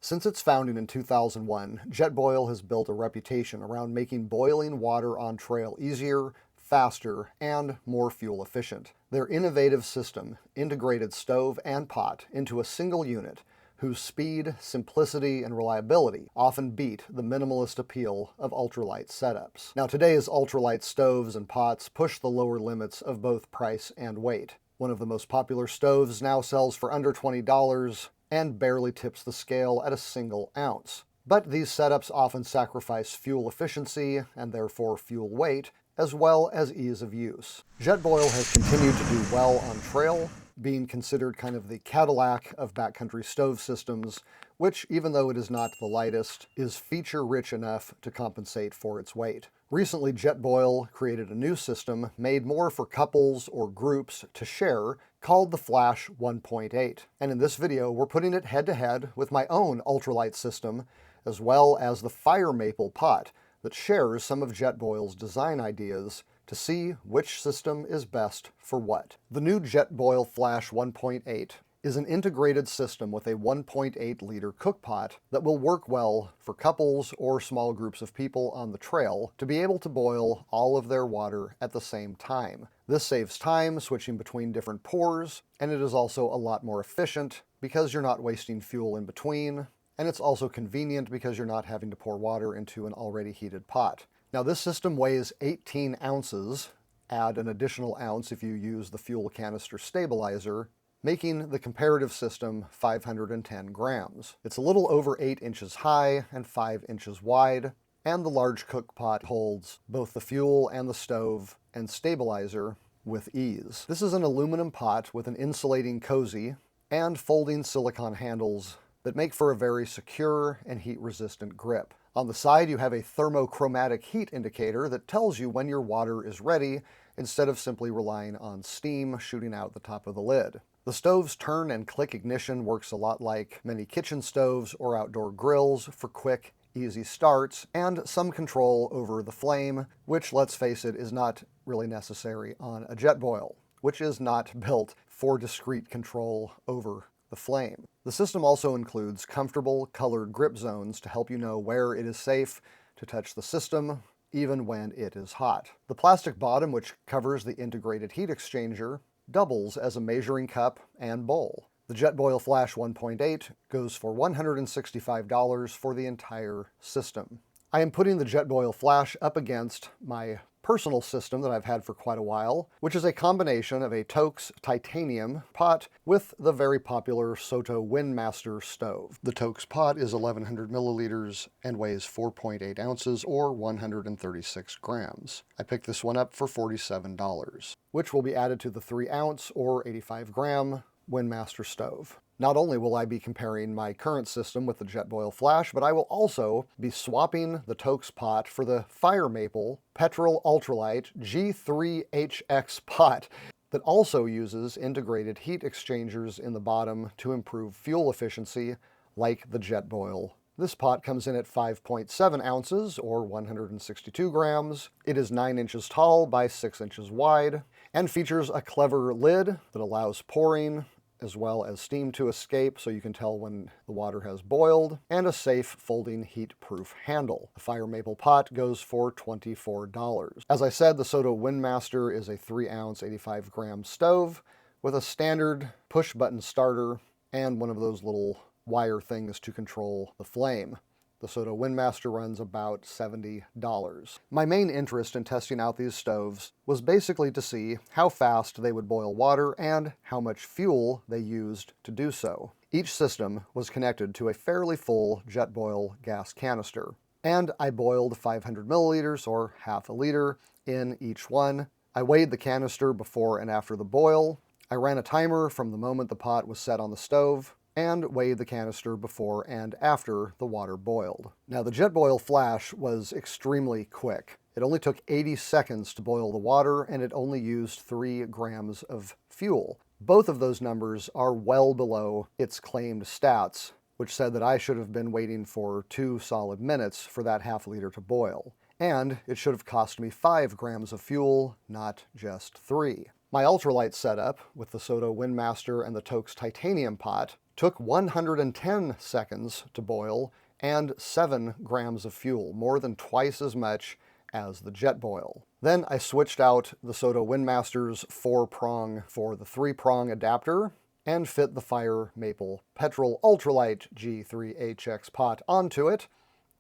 Since its founding in 2001, Jetboil has built a reputation around making boiling water on trail easier, faster, and more fuel efficient. Their innovative system integrated stove and pot into a single unit whose speed, simplicity, and reliability often beat the minimalist appeal of ultralight setups. Now, today's ultralight stoves and pots push the lower limits of both price and weight. One of the most popular stoves now sells for under $20 and barely tips the scale at a single ounce. But these setups often sacrifice fuel efficiency, and therefore fuel weight, as well as ease of use. Jetboil has continued to do well on trail, being considered kind of the Cadillac of backcountry stove systems, which, even though it is not the lightest, is feature-rich enough to compensate for its weight. Recently, Jetboil created a new system made more for couples or groups to share, called the Flash 1.8. And in this video, we're putting it head-to-head with my own ultralight system, as well as the Fire Maple pot that shares some of Jetboil's design ideas to see which system is best for what. The new Jetboil Flash 1.8 is an integrated system with a 1.8-liter cookpot that will work well for couples or small groups of people on the trail to be able to boil all of their water at the same time. This saves time switching between different pours, and it is also a lot more efficient because you're not wasting fuel in between, and it's also convenient because you're not having to pour water into an already heated pot. Now, this system weighs 18 ounces. Add an additional ounce if you use the fuel canister stabilizer, making the comparative system 510 grams. It's a little over 8 inches high and 5 inches wide, and the large cook pot holds both the fuel and the stove and stabilizer with ease. This is an aluminum pot with an insulating cozy and folding silicone handles that make for a very secure and heat-resistant grip. On the side, you have a thermochromatic heat indicator that tells you when your water is ready, instead of simply relying on steam shooting out the top of the lid. The stove's turn and click ignition works a lot like many kitchen stoves or outdoor grills for quick, easy starts, and some control over the flame, which, let's face it, is not really necessary on a Jetboil, which is not built for discrete control over the flame. The system also includes comfortable colored grip zones to help you know where it is safe to touch the system, even when it is hot. The plastic bottom, which covers the integrated heat exchanger, doubles as a measuring cup and bowl. The Jetboil Flash 1.8 goes for $165 for the entire system. I am putting the Jetboil Flash up against my personal system that I've had for quite a while, which is a combination of a Toaks titanium pot with the very popular Soto Windmaster stove. The Toaks pot is 1,100 milliliters and weighs 4.8 ounces or 136 grams. I picked this one up for $47, which will be added to the 3-ounce or 85-gram Windmaster stove. Not only will I be comparing my current system with the Jetboil Flash, but I will also be swapping the Toaks pot for the Fire Maple Petrol Ultralight G3HX pot that also uses integrated heat exchangers in the bottom to improve fuel efficiency like the Jetboil. This pot comes in at 5.7 ounces or 162 grams. It is 9 inches tall by 6 inches wide and features a clever lid that allows pouring as well as steam to escape so you can tell when the water has boiled, and a safe folding heat-proof handle. The Fire Maple pot goes for $24. As I said, the Soto Windmaster is a 3-ounce, 85-gram stove with a standard push-button starter and one of those little wire things to control the flame. The Soto Windmaster runs about $70. My main interest in testing out these stoves was basically to see how fast they would boil water and how much fuel they used to do so. Each system was connected to a fairly full Jetboil gas canister, and I boiled 500 milliliters or half a liter in each one. I weighed the canister before and after the boil. I ran a timer from the moment the pot was set on the stove, and weighed the canister before and after the water boiled. Now, the Jetboil Flash was extremely quick. It only took 80 seconds to boil the water, and it only used 3 grams of fuel. Both of those numbers are well below its claimed stats, which said that I should have been waiting for 2 solid minutes for that half liter to boil. And it should have cost me 5 grams of fuel, not just 3. My ultralight setup with the Soto Windmaster and the Toaks titanium pot took 110 seconds to boil and 7 grams of fuel, more than twice as much as the Jetboil. Then I switched out the Soto Windmaster's 4-prong for the 3-prong adapter and fit the Fire Maple Petrol Ultralight G3HX pot onto it.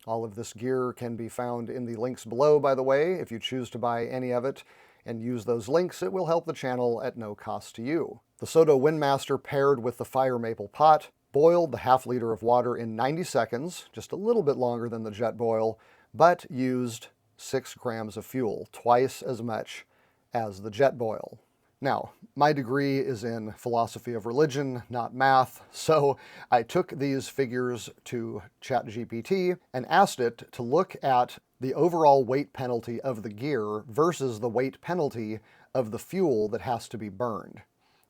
All of this gear can be found in the links below, by the way. If you choose to buy any of it and use those links, it will help the channel at no cost to you. The Soto Windmaster paired with the Fire Maple pot boiled the half liter of water in 90 seconds, just a little bit longer than the Jetboil, but used 6 grams of fuel, twice as much as the Jetboil. Now, my degree is in philosophy of religion, not math, so I took these figures to ChatGPT and asked it to look at the overall weight penalty of the gear versus the weight penalty of the fuel that has to be burned.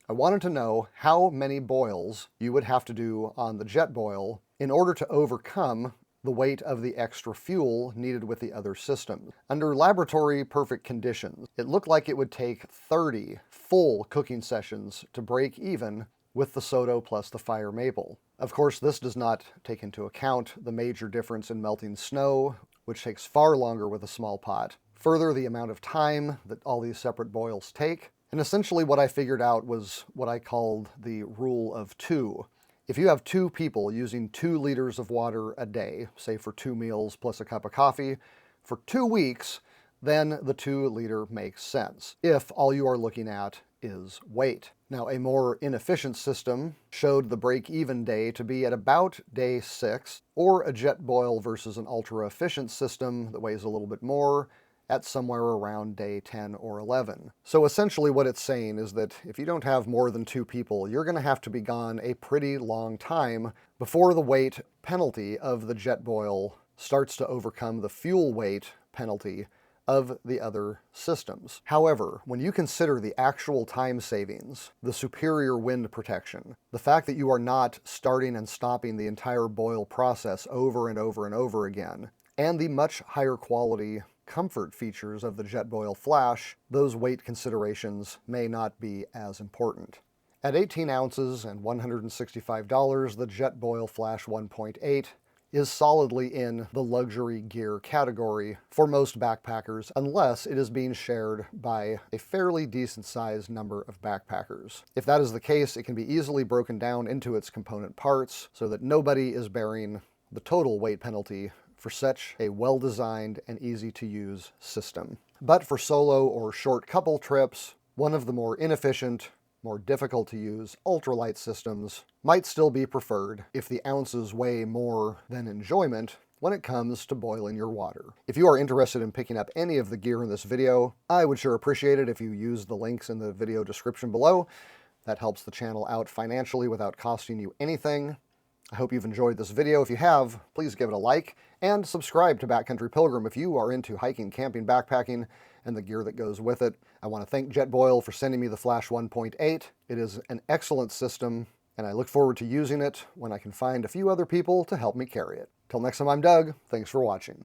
I wanted to know how many boils you would have to do on the Jetboil in order to overcome the weight of the extra fuel needed with the other systems. Under laboratory perfect conditions, it looked like it would take 30 full cooking sessions to break even with the Soto plus the Fire Maple. Of course, this does not take into account the major difference in melting snow, which takes far longer with a small pot. Further, the amount of time that all these separate boils take. And essentially what I figured out was what I called the rule of 2. If you have 2 people using 2 liters of water a day, say for 2 meals plus a cup of coffee, for 2 weeks, then the 2 liter makes sense, if all you are looking at is weight. Now, a more inefficient system showed the break-even day to be at about day 6, or a Jetboil versus an ultra-efficient system that weighs a little bit more at somewhere around day 10 or 11. So essentially what it's saying is that if you don't have more than 2 people, you're going to have to be gone a pretty long time before the weight penalty of the Jetboil starts to overcome the fuel weight penalty of the other systems. However, when you consider the actual time savings, the superior wind protection, the fact that you are not starting and stopping the entire boil process over and over and over again, and the much higher quality comfort features of the Jetboil Flash, those weight considerations may not be as important. At 18 ounces and $165, the Jetboil Flash 1.8 is solidly in the luxury gear category for most backpackers, unless it is being shared by a fairly decent-sized number of backpackers. If that is the case, it can be easily broken down into its component parts so that nobody is bearing the total weight penalty for such a well-designed and easy-to-use system. But for solo or short couple trips, one of the more inefficient, more difficult-to-use ultralight systems might still be preferred if the ounces weigh more than enjoyment when it comes to boiling your water. If you are interested in picking up any of the gear in this video, I would sure appreciate it if you use the links in the video description below. That helps the channel out financially without costing you anything. I hope you've enjoyed this video. If you have, please give it a like and subscribe to Backcountry Pilgrim if you are into hiking, camping, backpacking, and the gear that goes with it. I want to thank Jetboil for sending me the Flash 1.8. It is an excellent system, and I look forward to using it when I can find a few other people to help me carry it. Till next time, I'm Doug. Thanks for watching.